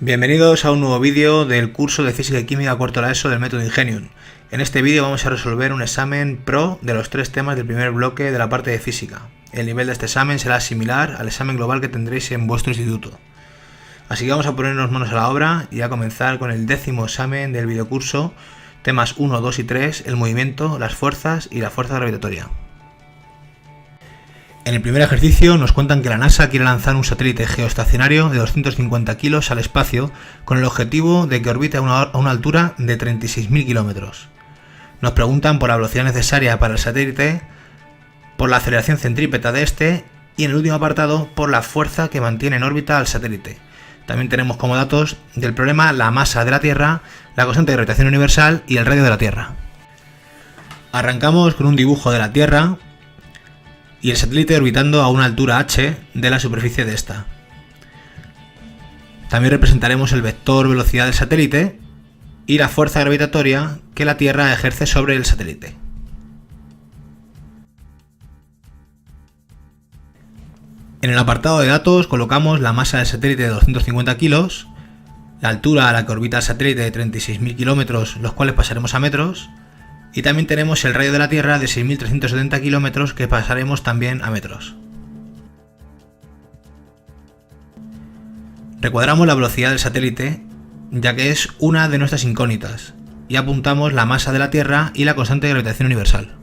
Bienvenidos a un nuevo vídeo del curso de Física y Química cuarto de la ESO del método Ingenium. En este vídeo vamos a resolver un examen pro de los tres temas del primer bloque de la parte de física. El nivel de este examen será similar al examen global que tendréis en vuestro instituto. Así que vamos a ponernos manos a la obra y a comenzar con el 10º examen del videocurso, temas 1, 2 y 3, el movimiento, las fuerzas y la fuerza gravitatoria. En el primer ejercicio nos cuentan que la NASA quiere lanzar un satélite geoestacionario de 250 kilos al espacio con el objetivo de que orbite a una altura de 36.000 kilómetros. Nos preguntan por la velocidad necesaria para el satélite, por la aceleración centrípeta de este y en el último apartado por la fuerza que mantiene en órbita al satélite. También tenemos como datos del problema la masa de la Tierra, la constante de gravitación universal y el radio de la Tierra. Arrancamos con un dibujo de la Tierra y el satélite orbitando a una altura h de la superficie de esta. También representaremos el vector velocidad del satélite y la fuerza gravitatoria que la Tierra ejerce sobre el satélite. En el apartado de datos colocamos la masa del satélite de 250 kilos, la altura a la que orbita el satélite de 36.000 kilómetros, los cuales pasaremos a metros, y también tenemos el radio de la Tierra de 6.370 kilómetros que pasaremos también a metros. Recuadramos la velocidad del satélite, ya que es una de nuestras incógnitas, y apuntamos la masa de la Tierra y la constante de gravitación universal.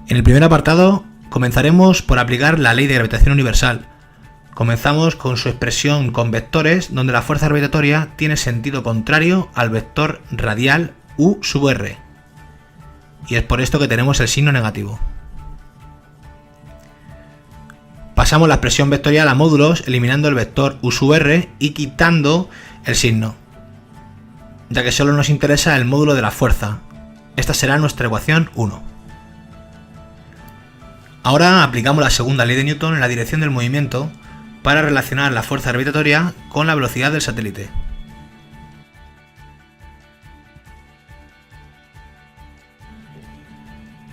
En el primer apartado comenzaremos por aplicar la ley de gravitación universal. Comenzamos con su expresión con vectores, donde la fuerza gravitatoria tiene sentido contrario al vector radial U sub r. Y es por esto que tenemos el signo negativo. Pasamos la expresión vectorial a módulos, eliminando el vector U sub r y quitando el signo, ya que solo nos interesa el módulo de la fuerza. Esta será nuestra ecuación 1. Ahora aplicamos la segunda ley de Newton en la dirección del movimiento para relacionar la fuerza gravitatoria con la velocidad del satélite.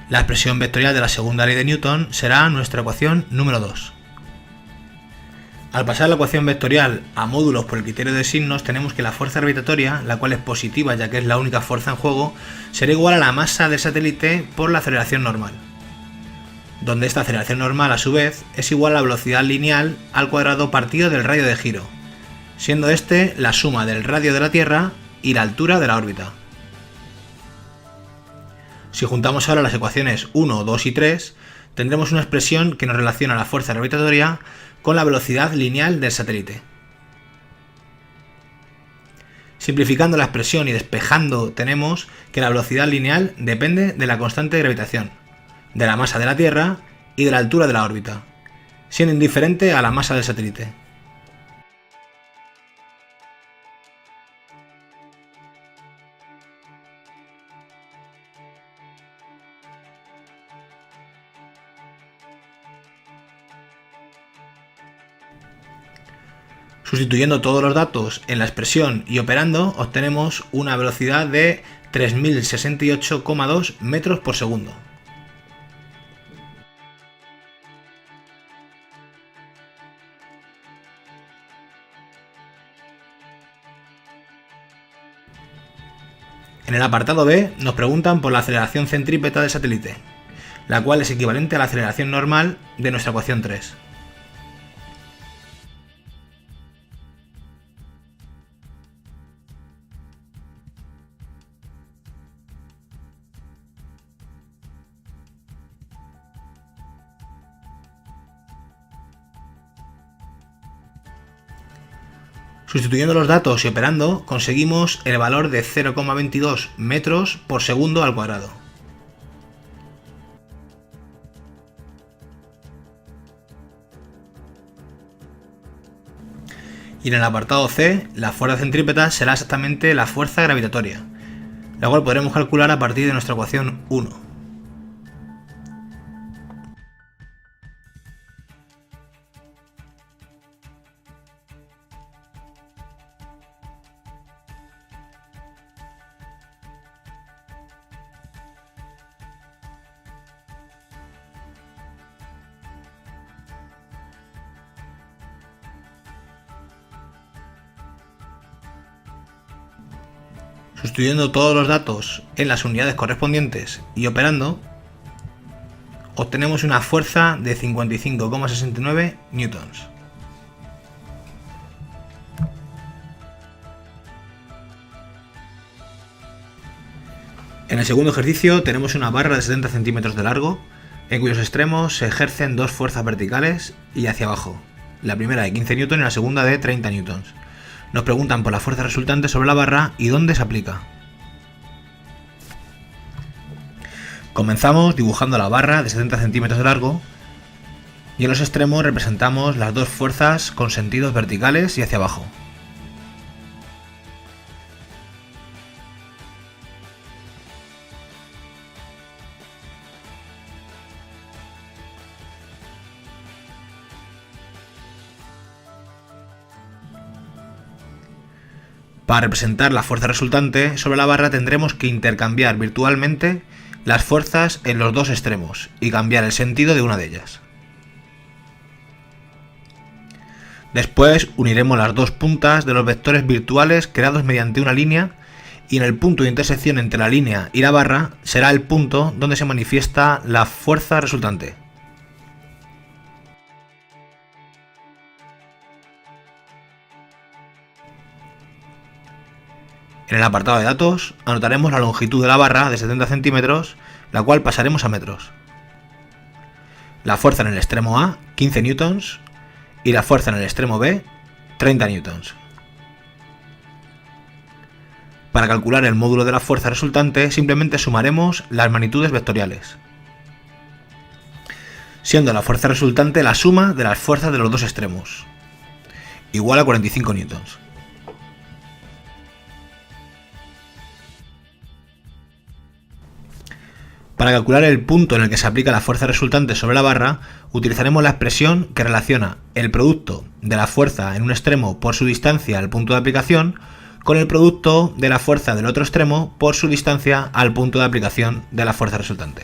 La expresión vectorial de la segunda ley de Newton será nuestra ecuación número 2. Al pasar la ecuación vectorial a módulos por el criterio de signos, tenemos que la fuerza gravitatoria, la cual es positiva ya que es la única fuerza en juego, será igual a la masa del satélite por la aceleración normal, donde esta aceleración normal a su vez es igual a la velocidad lineal al cuadrado partido del radio de giro, siendo este la suma del radio de la Tierra y la altura de la órbita. Si juntamos ahora las ecuaciones 1, 2 y 3, tendremos una expresión que nos relaciona la fuerza gravitatoria con la velocidad lineal del satélite. Simplificando la expresión y despejando, tenemos que la velocidad lineal depende de la constante de gravitación, de la masa de la Tierra y de la altura de la órbita, siendo indiferente a la masa del satélite. Sustituyendo todos los datos en la expresión y operando, obtenemos una velocidad de 3068,2 metros por segundo. En el apartado B nos preguntan por la aceleración centrípeta del satélite, la cual es equivalente a la aceleración normal de nuestra ecuación 3. Sustituyendo los datos y operando, conseguimos el valor de 0,22 metros por segundo al cuadrado. Y en el apartado C, la fuerza centrípeta será exactamente la fuerza gravitatoria, la cual podremos calcular a partir de nuestra ecuación 1. Sustituyendo todos los datos en las unidades correspondientes y operando, obtenemos una fuerza de 55,69 newtons. En el segundo ejercicio tenemos una barra de 70 centímetros de largo, en cuyos extremos se ejercen dos fuerzas verticales y hacia abajo, la primera de 15 newtons y la segunda de 30 newtons. Nos preguntan por la fuerza resultante sobre la barra y dónde se aplica. Comenzamos dibujando la barra de 70 centímetros de largo y en los extremos representamos las dos fuerzas con sentidos verticales y hacia abajo. Para representar la fuerza resultante sobre la barra tendremos que intercambiar virtualmente las fuerzas en los dos extremos y cambiar el sentido de una de ellas. Después uniremos las dos puntas de los vectores virtuales creados mediante una línea y en el punto de intersección entre la línea y la barra será el punto donde se manifiesta la fuerza resultante. En el apartado de datos anotaremos la longitud de la barra de 70 centímetros, la cual pasaremos a metros. La fuerza en el extremo A, 15 newtons, y la fuerza en el extremo B, 30 newtons. Para calcular el módulo de la fuerza resultante, simplemente sumaremos las magnitudes vectoriales, siendo la fuerza resultante la suma de las fuerzas de los dos extremos, igual a 45 newtons. Para calcular el punto en el que se aplica la fuerza resultante sobre la barra, utilizaremos la expresión que relaciona el producto de la fuerza en un extremo por su distancia al punto de aplicación con el producto de la fuerza del otro extremo por su distancia al punto de aplicación de la fuerza resultante.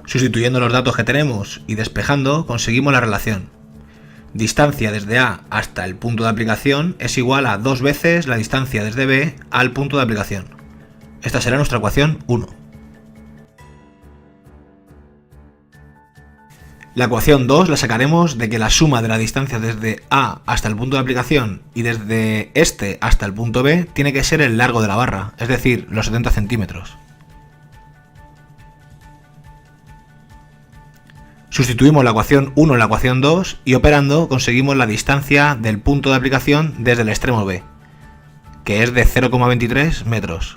Sustituyendo los datos que tenemos y despejando, conseguimos la relación. Distancia desde A hasta el punto de aplicación es igual a 2 veces la distancia desde B al punto de aplicación. Esta será nuestra ecuación 1. La ecuación 2 la sacaremos de que la suma de la distancia desde A hasta el punto de aplicación y desde este hasta el punto B tiene que ser el largo de la barra, es decir, los 70 centímetros. Sustituimos la ecuación 1 en la ecuación 2 y operando conseguimos la distancia del punto de aplicación desde el extremo B, que es de 0,23 metros.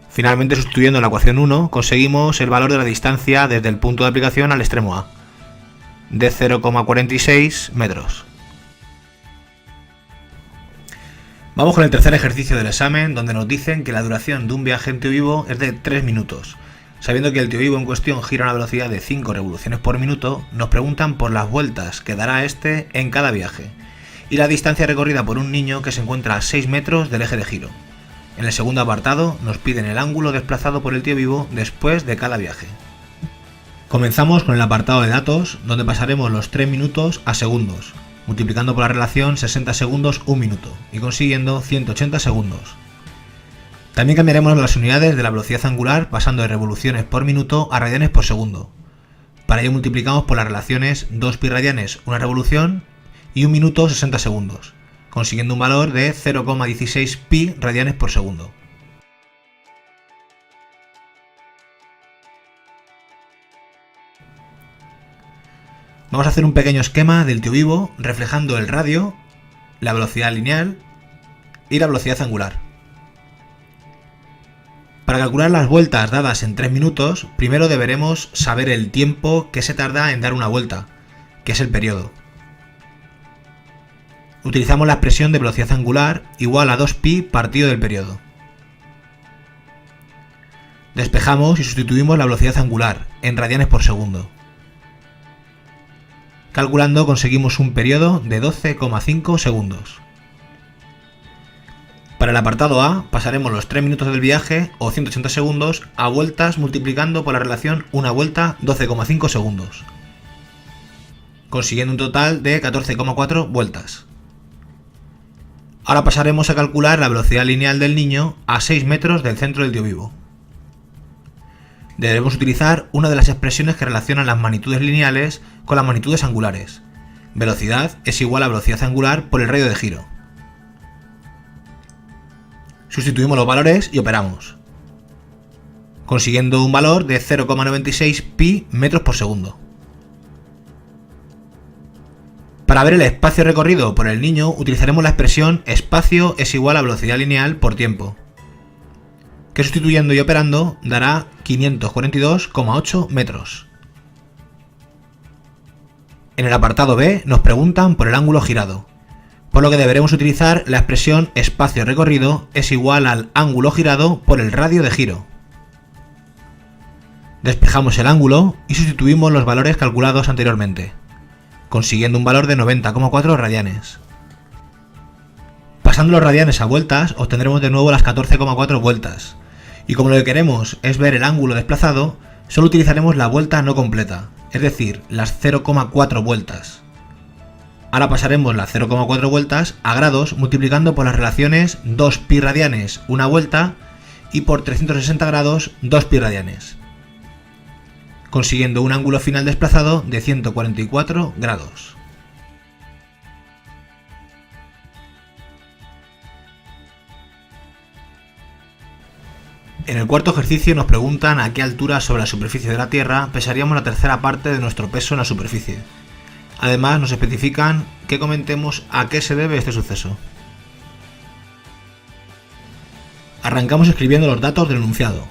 Finalmente, sustituyendo la ecuación 1, conseguimos el valor de la distancia desde el punto de aplicación al extremo A, de 0,46 metros. Vamos con el tercer ejercicio del examen, donde nos dicen que la duración de un viaje en tío vivo es de 3 minutos. Sabiendo que el tío vivo en cuestión gira a una velocidad de 5 revoluciones por minuto, nos preguntan por las vueltas que dará este en cada viaje y la distancia recorrida por un niño que se encuentra a 6 metros del eje de giro. En el segundo apartado nos piden el ángulo desplazado por el tío vivo después de cada viaje. Comenzamos con el apartado de datos, donde pasaremos los 3 minutos a segundos, multiplicando por la relación 60 segundos 1 minuto y consiguiendo 180 segundos. También cambiaremos las unidades de la velocidad angular pasando de revoluciones por minuto a radianes por segundo. Para ello multiplicamos por las relaciones 2 pi radianes 1 revolución y 1 minuto 60 segundos, consiguiendo un valor de 0,16 pi radianes por segundo. Vamos a hacer un pequeño esquema del tío vivo reflejando el radio, la velocidad lineal y la velocidad angular. Para calcular las vueltas dadas en 3 minutos, primero deberemos saber el tiempo que se tarda en dar una vuelta, que es el periodo. Utilizamos la expresión de velocidad angular igual a 2pi partido del periodo. Despejamos y sustituimos la velocidad angular en radianes por segundo. Calculando conseguimos un periodo de 12,5 segundos. Para Para el apartado A pasaremos los 3 minutos del viaje o 180 segundos a vueltas multiplicando por la relación una vuelta 12,5 segundos, consiguiendo un total de 14,4 vueltas. Ahora pasaremos a calcular la velocidad lineal del niño a 6 metros del centro del tío vivo. Debemos utilizar una de las expresiones que relacionan las magnitudes lineales con las magnitudes angulares. Velocidad es igual a velocidad angular por el radio de giro. Sustituimos los valores y operamos, consiguiendo un valor de 0,96 pi metros por segundo. Para ver el espacio recorrido por el niño utilizaremos la expresión espacio es igual a velocidad lineal por tiempo, que sustituyendo y operando dará 542,8 metros. En el apartado B nos preguntan por el ángulo girado, por lo que deberemos utilizar la expresión espacio recorrido es igual al ángulo girado por el radio de giro. Despejamos el ángulo y sustituimos los valores calculados anteriormente, consiguiendo un valor de 90,4 radianes. Pasando los radianes a vueltas obtendremos de nuevo las 14,4 vueltas, y como lo que queremos es ver el ángulo desplazado, solo utilizaremos la vuelta no completa, es decir, las 0,4 vueltas. Ahora pasaremos las 0,4 vueltas a grados multiplicando por las relaciones 2 pi radianes una vuelta y por 360 grados 2 pi radianes, consiguiendo un ángulo final desplazado de 144 grados. En el cuarto ejercicio nos preguntan a qué altura sobre la superficie de la Tierra pesaríamos la tercera parte de nuestro peso en la superficie. Además nos especifican que comentemos a qué se debe este suceso. Arrancamos escribiendo los datos del enunciado.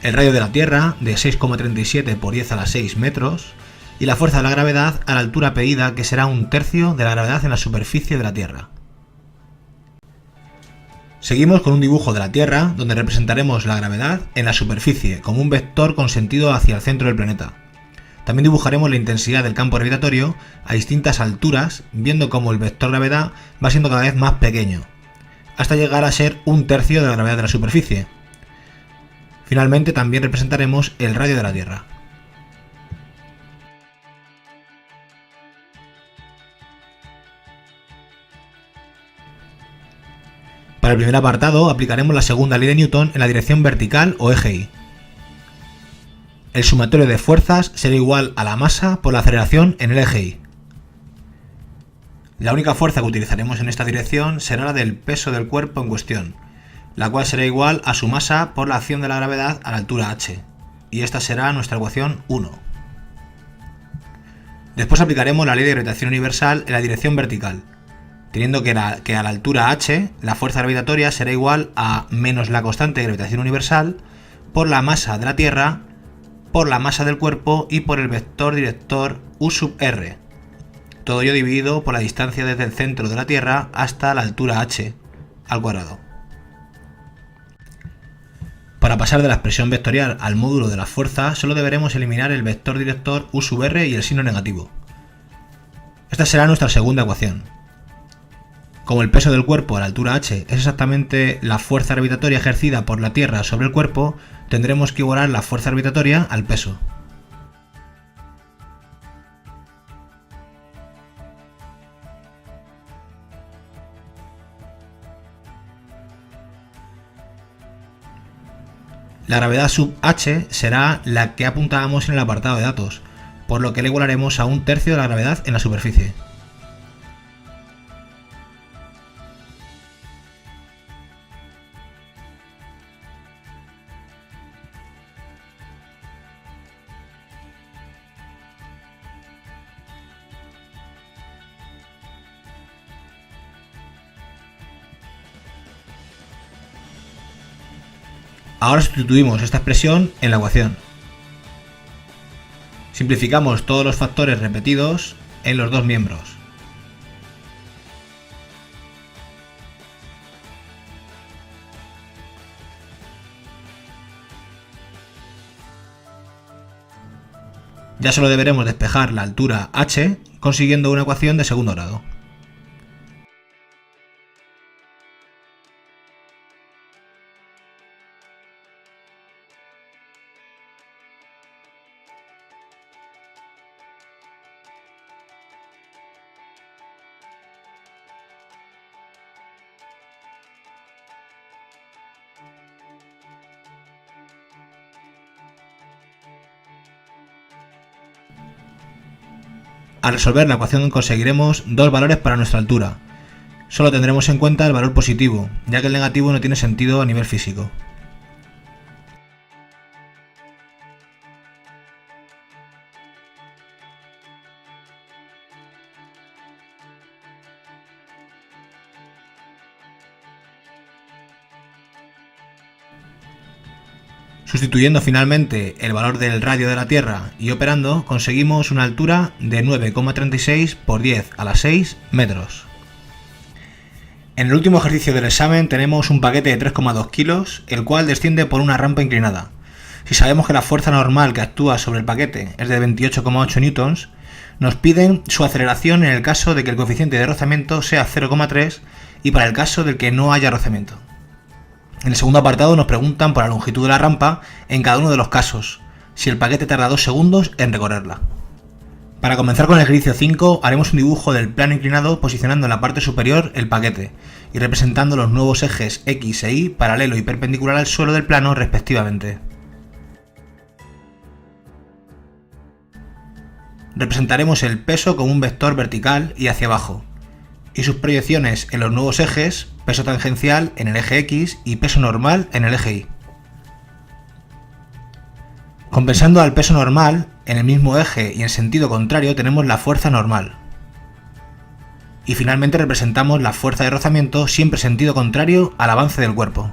El radio de la Tierra de 6,37 por 10 a la 6 metros y la fuerza de la gravedad a la altura pedida, que será un tercio de la gravedad en la superficie de la Tierra. Seguimos con un dibujo de la Tierra donde representaremos la gravedad en la superficie como un vector con sentido hacia el centro del planeta. También dibujaremos la intensidad del campo gravitatorio a distintas alturas, viendo cómo el vector gravedad va siendo cada vez más pequeño, hasta llegar a ser un tercio de la gravedad de la superficie. Finalmente también representaremos el radio de la Tierra. Para el primer apartado aplicaremos la segunda ley de Newton en la dirección vertical o eje Y. El sumatorio de fuerzas será igual a la masa por la aceleración en el eje Y. La única fuerza que utilizaremos en esta dirección será la del peso del cuerpo en cuestión, la cual será igual a su masa por la acción de la gravedad a la altura h, y esta será nuestra ecuación 1. Después aplicaremos la ley de gravitación universal en la dirección vertical, teniendo que a la altura h la fuerza gravitatoria será igual a menos la constante de gravitación universal por la masa de la Tierra por la masa del cuerpo y por el vector director u sub r, todo ello dividido por la distancia desde el centro de la Tierra hasta la altura h al cuadrado. Para pasar de la expresión vectorial al módulo de la fuerza solo deberemos eliminar el vector director u sub r y el signo negativo. Esta será nuestra segunda ecuación. Como el peso del cuerpo a la altura h es exactamente la fuerza gravitatoria ejercida por la Tierra sobre el cuerpo, tendremos que igualar la fuerza gravitatoria al peso. La gravedad sub h será la que apuntábamos en el apartado de datos, por lo que le igualaremos a un tercio de la gravedad en la superficie. Ahora sustituimos esta expresión en la ecuación. Simplificamos todos los factores repetidos en los dos miembros. Ya solo deberemos despejar la altura h consiguiendo una ecuación de segundo grado. Al resolver la ecuación conseguiremos dos valores para nuestra altura. Solo tendremos en cuenta el valor positivo, ya que el negativo no tiene sentido a nivel físico. Sustituyendo finalmente el valor del radio de la Tierra y operando, conseguimos una altura de 9,36 por 10 a la 6 metros. En el último ejercicio del examen tenemos un paquete de 3,2 kilos, el cual desciende por una rampa inclinada. Si sabemos que la fuerza normal que actúa sobre el paquete es de 28,8 newtons, nos piden su aceleración en el caso de que el coeficiente de rozamiento sea 0,3 y para el caso del que no haya rozamiento. En el segundo apartado nos preguntan por la longitud de la rampa en cada uno de los casos, si el paquete tarda 2 segundos en recorrerla. Para comenzar con el ejercicio 5 haremos un dibujo del plano inclinado posicionando en la parte superior el paquete y representando los nuevos ejes X e Y paralelo y perpendicular al suelo del plano respectivamente. Representaremos el peso como un vector vertical y hacia abajo, y sus proyecciones en los nuevos ejes, peso tangencial en el eje X y peso normal en el eje Y. Compensando al peso normal, en el mismo eje y en sentido contrario tenemos la fuerza normal. Y finalmente representamos la fuerza de rozamiento siempre sentido contrario al avance del cuerpo.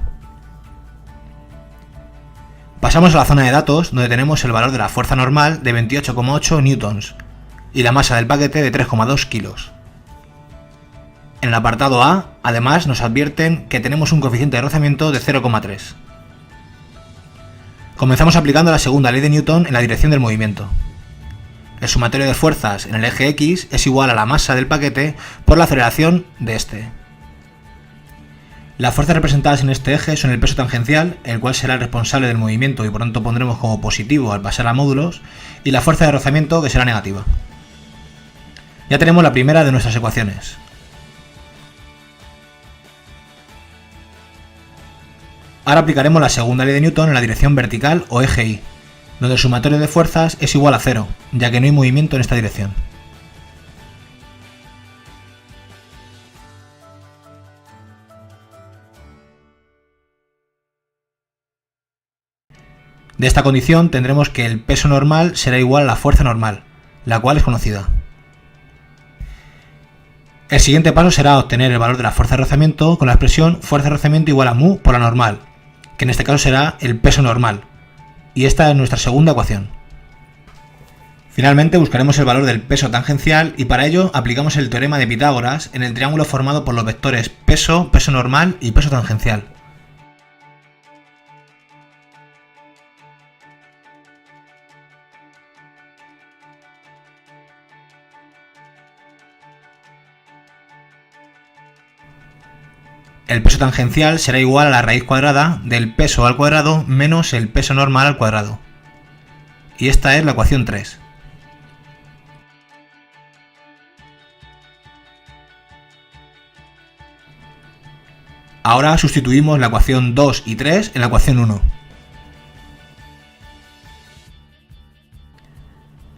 Pasamos a la zona de datos, donde tenemos el valor de la fuerza normal de 28,8 newtons y la masa del paquete de 3,2 kilos. En el apartado A, además, nos advierten que tenemos un coeficiente de rozamiento de 0,3. Comenzamos aplicando la segunda ley de Newton en la dirección del movimiento. El sumatorio de fuerzas en el eje X es igual a la masa del paquete por la aceleración de este. Las fuerzas representadas en este eje son el peso tangencial, el cual será el responsable del movimiento y por tanto pondremos como positivo al pasar a módulos, y la fuerza de rozamiento, que será negativa. Ya tenemos la primera de nuestras ecuaciones. Ahora aplicaremos la segunda ley de Newton en la dirección vertical o eje Y, donde el sumatorio de fuerzas es igual a 0, ya que no hay movimiento en esta dirección. De esta condición tendremos que el peso normal será igual a la fuerza normal, la cual es conocida. El siguiente paso será obtener el valor de la fuerza de rozamiento con la expresión fuerza de rozamiento igual a mu por la normal, que en este caso será el peso normal, y esta es nuestra segunda ecuación. Finalmente buscaremos el valor del peso tangencial y para ello aplicamos el teorema de Pitágoras en el triángulo formado por los vectores peso, peso normal y peso tangencial. El peso tangencial será igual a la raíz cuadrada del peso al cuadrado menos el peso normal al cuadrado. Y esta es la ecuación 3. Ahora sustituimos la ecuación 2 y 3 en la ecuación 1.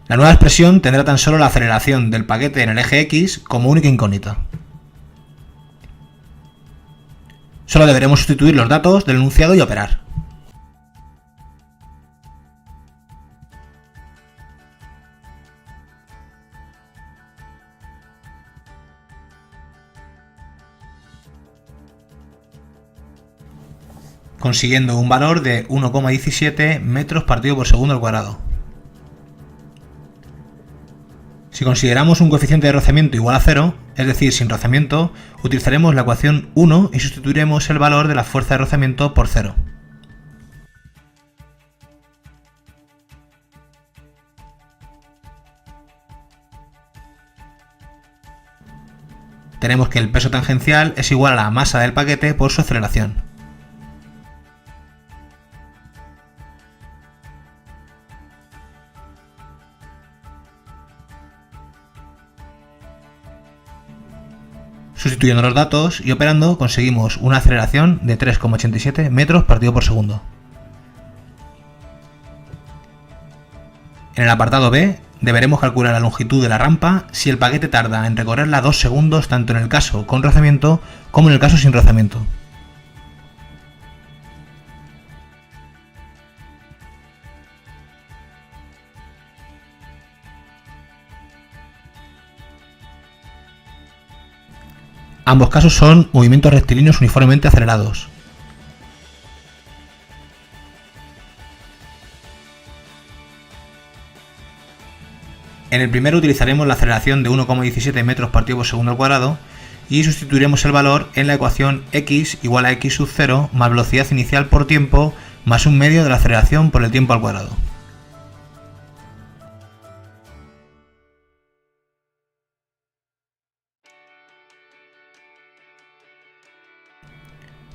La nueva expresión tendrá tan solo la aceleración del paquete en el eje X como única incógnita. Solo deberemos sustituir los datos del enunciado y operar. Consiguiendo un valor de 1,17 metros partido por segundo al cuadrado. Si consideramos un coeficiente de rozamiento igual a 0, es decir, sin rozamiento, utilizaremos la ecuación 1 y sustituiremos el valor de la fuerza de rozamiento por 0. Tenemos que el peso tangencial es igual a la masa del paquete por su aceleración. Sustituyendo los datos y operando conseguimos una aceleración de 3,87 metros partido por segundo. En el apartado B Deberemos calcular la longitud de la rampa si el paquete tarda en recorrerla 2 segundos tanto en el caso con rozamiento como en el caso sin rozamiento. Ambos casos son movimientos rectilíneos uniformemente acelerados. En el primero utilizaremos la aceleración de 1,17 metros partido por segundo al cuadrado y sustituiremos el valor en la ecuación x igual a x sub 0 más velocidad inicial por tiempo más un medio de la aceleración por el tiempo al cuadrado.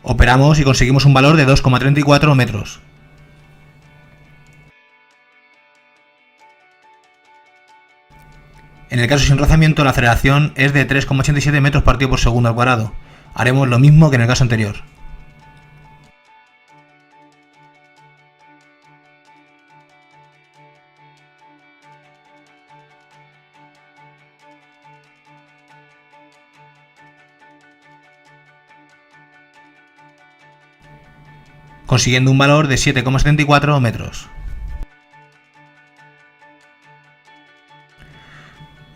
Operamos y conseguimos un valor de 2,34 metros. En el caso sin rozamiento, la aceleración es de 3,87 metros partido por segundo al cuadrado. Haremos lo mismo que en el caso anterior. Consiguiendo un valor de 7,74 metros.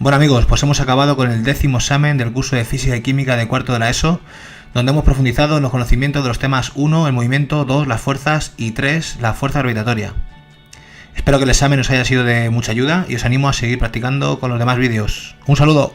Bueno amigos, pues hemos acabado con el 10º examen del curso de Física y Química de cuarto de la ESO, donde hemos profundizado en los conocimientos de los temas 1, el movimiento, 2, las fuerzas y 3, la fuerza gravitatoria. Espero que el examen os haya sido de mucha ayuda y os animo a seguir practicando con los demás vídeos. ¡Un saludo!